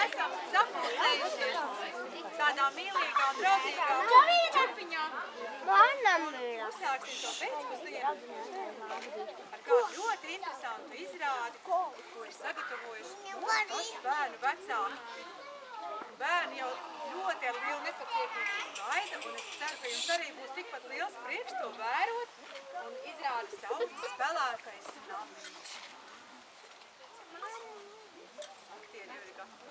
esam sapulcējušies tādā mīlīgā un draudzīgā čepiņā. Uzsāksim to pēcpusdienu ar kādu ļoti interesantu izrādi, ko ir sagatavojuši paši bērnu vecāki. Bērni jau ļoti ar lielu nepacietību gaida, un es ceru, ka jums arī būs tikpat liels prieks to vērot un izrādi sauc Spēlēkais namiņš. Aktieri jau ir gatavi.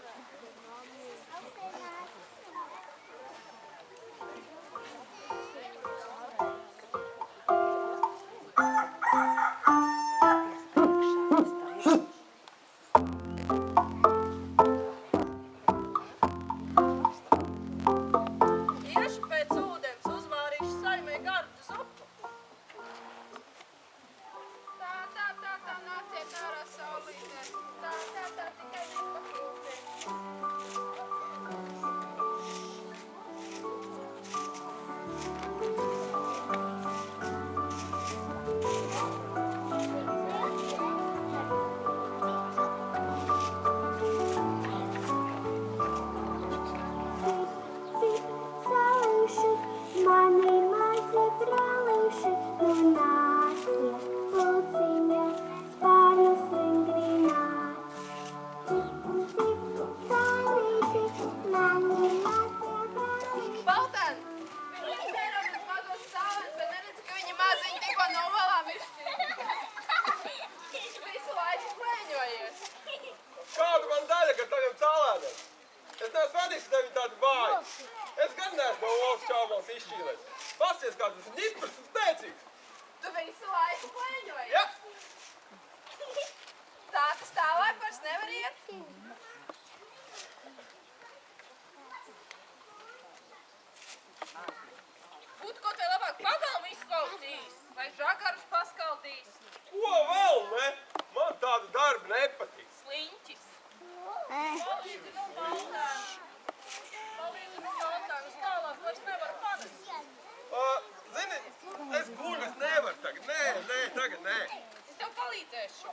Būtu kaut vai labāk pagalmu izslaucījis, vai žagarus paskaldījis. Ko vēl, ne? Man tādu darbu nepatīk. Sliņķis. Palīdzi nu Baltānu. Palīdzi nu Baltānu, es tālāk vairs nevaru panest. Zini, es guļu, es nevaru tagad. Nē, tagad nē. Es tev palīdzēšu.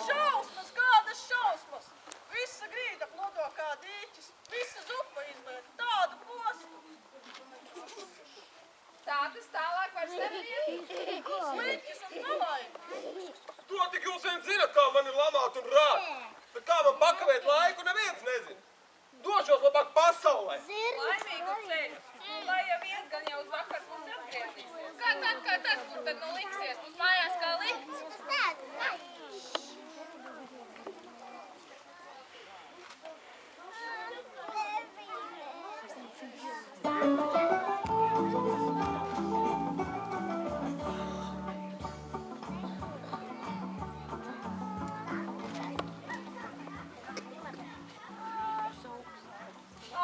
Šausmas, kādas šausmas! Visa grīda plodo kā dīķis, visa zupa izliet, tādu postu. Tā tas tālāk vairs nevar iet. Sliņķis un palaid. To tik jūs vien zinat, kā man ir lamāt un rāt. Bet kā man pakavēt laiku, neviens nezina. Došos labāk pasaulē. Laimīgu ceļu. Lai jau iet, gan jau uz vakar mums atgriezīsies. Kā tad, kur tad nu liksies? Mums mājās kā likts.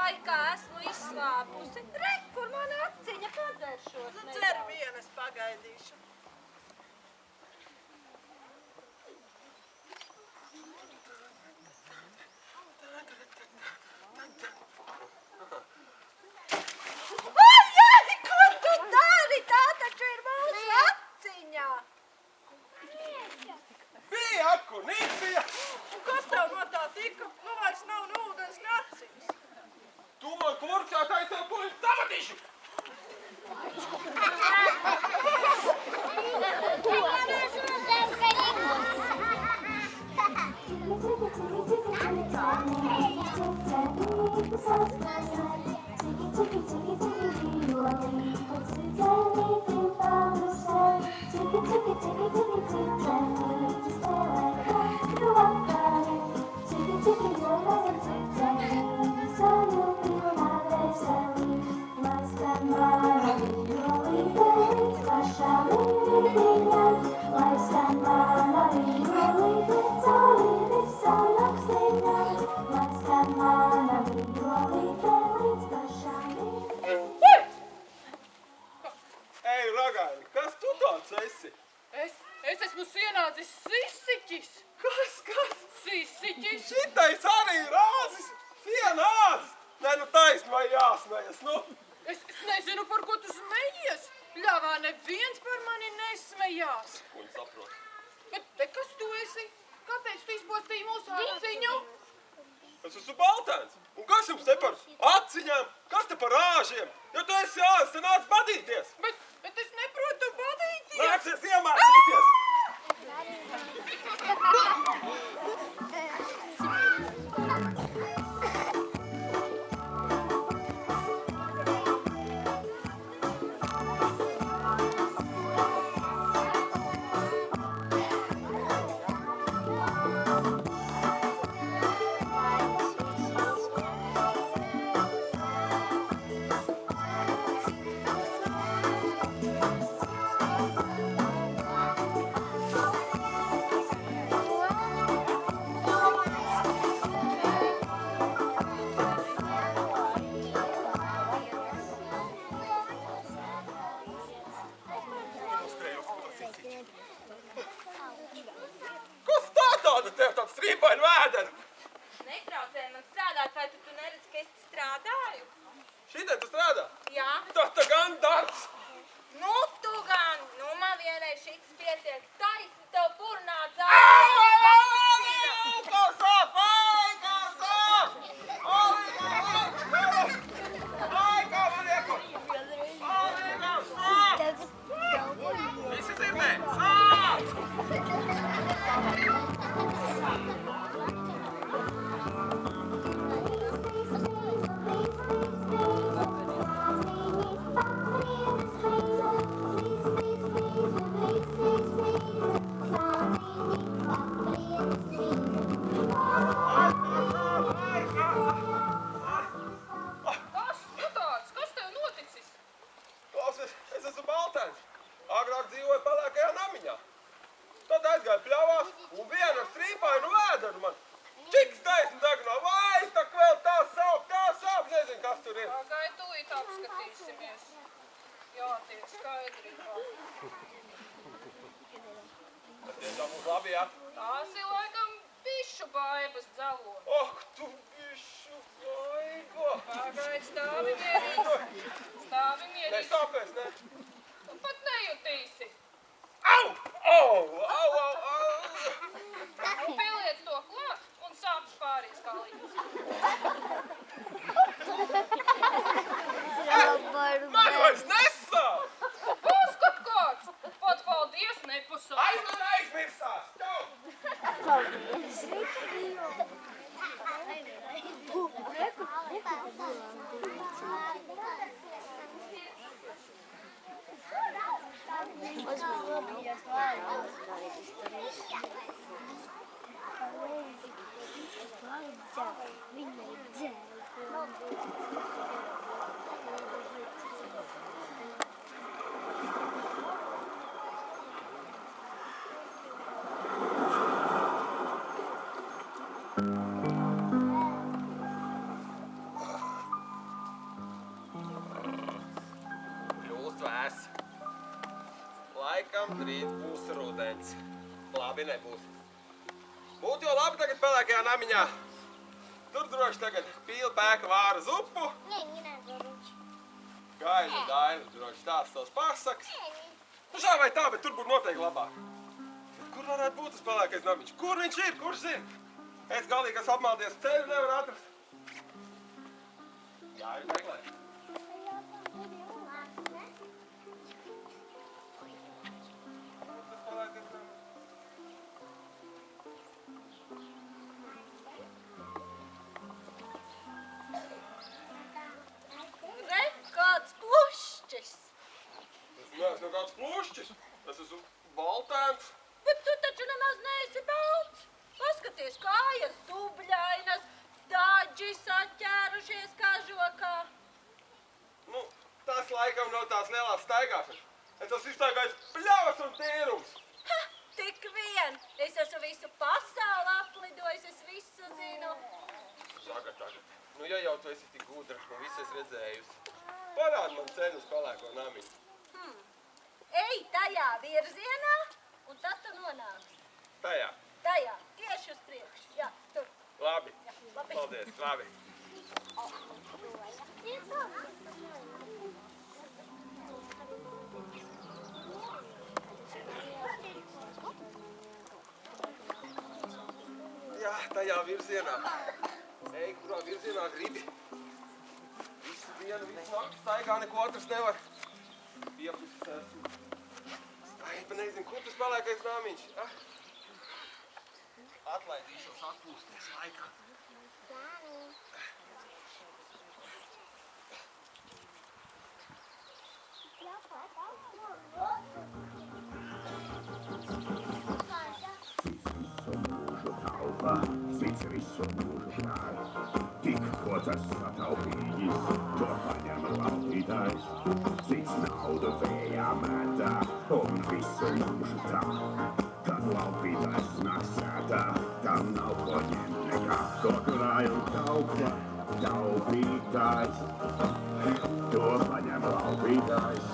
Ai, kā esmu izslāpusi. Re, kur man acis Ei, ragaini, kas tu tāds esi? Es esmu sienādzis sisiķis. Kas? Sisiķis. Šitais arī rāzis, sienāzis. Nē, nu taisn vai jāsmējas, nu. Es nezinu, par ko tu smejies. Ļāvā neviens par mani nesmejās. Un saprot. Bet kas tu esi? Kāpēc tu izpostīji mūsu aciņu? Es esmu Baltēns. Un kas jums te par aciņām? Kas te par āžiem? Jo tu esi āzis, te nāc badīties. Bet es neprotu badīties. Nāksies iemācīties. Kas tā tāda tev tāds strīpaini vēderi? Netraucē man strādāt, vai tu neredzi, ka es strādāju? Šitai tu strādā? Jā. Tā gan darbs. Nu, tu gan. Nu, man vienreiz šits pietiek. Taisni tev purnā Kā dzāļ. sāp! Ai, kā man iekot! Ai, kā sāp! Visi dzirdē! Sāp! Kas tev noticis? Klausies, es esmu Baltēns. Agrāk dzīvoju pelēkajā namiņā. Tad aizgāju pļavās un vienu ar strīpainu vēderu man. Čiks taisni dagnā, vai tak vēl tā sāp, nezinu, kas tur ir. Pagai, tūlīt apskatīsimies. Jā, tie skaidri. Tiešām mums labi, jā? Tās ir laikam bišu baibas dzalo. Ak, tu bišu vaigo. Pagai, stāvi mierīgi. Stāvi mierīgi. Nesāpēs, ne? Tu pat nejutīsi. Au! Au! Nu, pieliec to klāt un sāpes pāries kā līdz. Man vairs nesāp! Paskat kāds! Pat paldies nepasāp. Ai, man aizmirsās! Čau! Kļūst vēss. Laikam drīz būs rudens. Labi nebūs. Būtu jau labi tagad pelēkajā namiņā. Tur droši tagad pīli pēka vāra zupu. Gaļu, daļu, droši tās savas pasakas. Nu šā vai tā, bet tur būtu noteikti labāk. Bet kur varētu būt tas pelēkais namiņš? Kur viņš ir? Kurš zina? Es galīgi, kas apmaldies, ceļu nevar atrast. Jāju meklēt. Kur tas pelēkais namiņš? Re, kāds plušķis. Es neesmu nekāds plušķis. Es esmu Baltēns. esi balts. Paskaties, kājas dubļainas, daģi saķērušies kā žokā. Nu, tas laikam nav tās lielās staigāšanas. Es esmu izstaigājis pļavas un tīrums. Ha, tik vien. Es esmu visu pasauli aplidojis, es visu zinu. Tagad. Nu, ja jau tu esi tik gudra un visu esi redzējusi, parādi man ceļu uz pelēko namiņu. Ej tajā virzienā, un tad tu nonāksi. Tajā. Tajā, tieši uz priekšu. Jā, tur. Labi. Jā, labi. Paldies, labi. Jā, tajā virzienā. Ej, kurā virzienā gribi. Visu dienu, visu nakti staigā, neko atrast nevar. Piepusis esmu. Ai, bet nezinu, kur tas pelēkais nāmiņš? Atlaidīšos atpūsties laikā. Cits visu mūžu krāj. Tikko tas sataupījis, to paņem laupītājs. Cits naudu vējā mētā un visu mūžu tā. Kad laupītājs nāk sētā, tam nav ko ņemt nekā. To krāj un taupā taupītājs. To paņem laupītājs,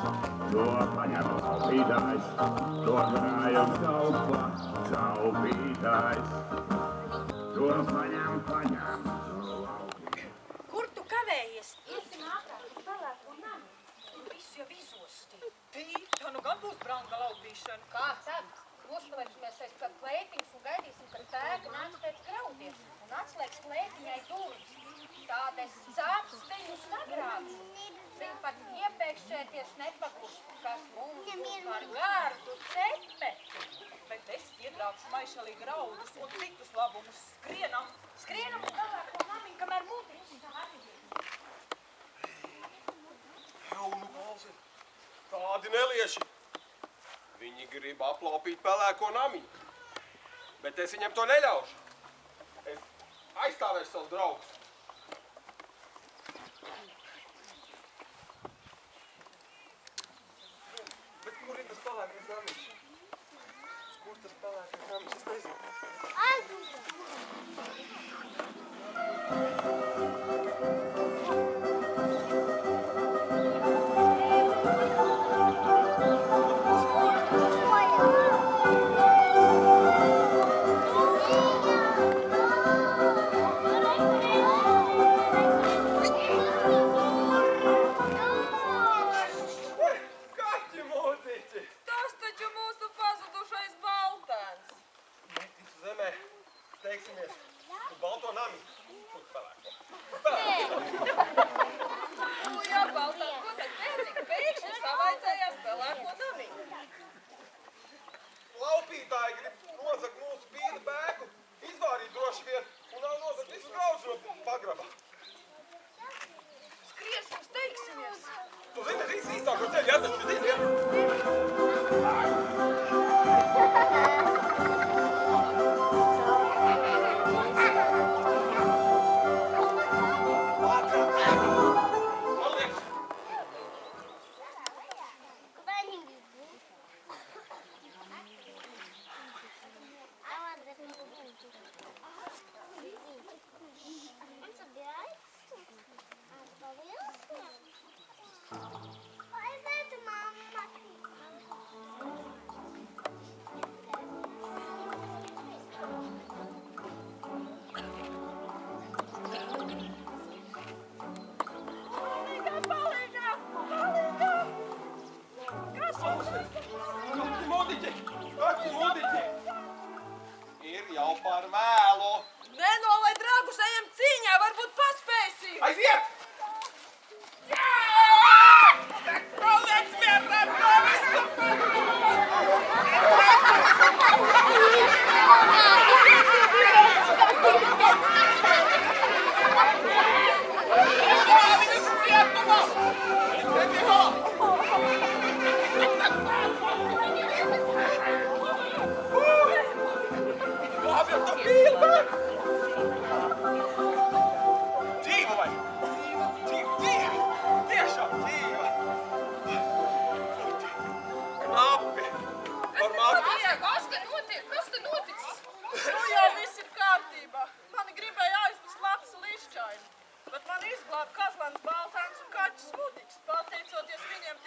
to paņem laupītājs. To krāj un taupā taupītājs. To paņem. Kur tu kavējies? Iesim ātrāk uz pelēko nami. Visu jau izostī. Tā nu gan būs branga laupīšana. Kā tad? Noslēgsimies aiz kādu klētiņas un gaidīsim, kad tēka nāks pēc graudies un atslēgs klētiņai durvis. Tādas sāpes viņus sagrābs. Viņi pat iepēkšķēties nepakus, kas mums būs par gārdu cepe. Bet es iegrābšu maišalī graudus un citus labumus. Skrienam uz pelēko namiņu, kamēr mudris. Jau, nu balsi, tādi nelieši. Viņi grib aplaupīt pelēko namiņu. Bet es viņam to neļaušu. Es aizstāvēšu savus draugus. Bet kur ir tas pelēkais namiņš? Kur tas pelēkais namiņš? Es nezinu. Kaķi mūziķi! Tas taču mūsu pazudušais baltans. Neticu zemē, steigsimies uz balto nami.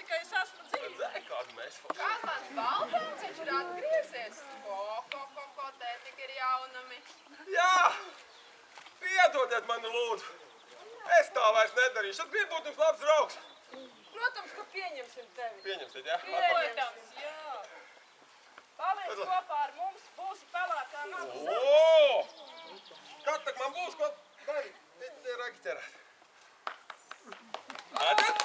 tikai es esmu dzīves. Redzēji, kādu mēs forši. Kāds mans Baltāns, viņš ir atgriezies. Ko, te tik ir jaunami. Jā! Piedodiet mani, lūdzu. Es tā vairs nedarīšu. Es gribu būt jums labs draugs. Protams, ka pieņemsim tevi. Pieņemsiet, jā? Protams, jā. Paliec kopā ar mums, būsi pelēkā nama. O! Kad tak man būs ko darīt? Ir reģistrēt. Redzat?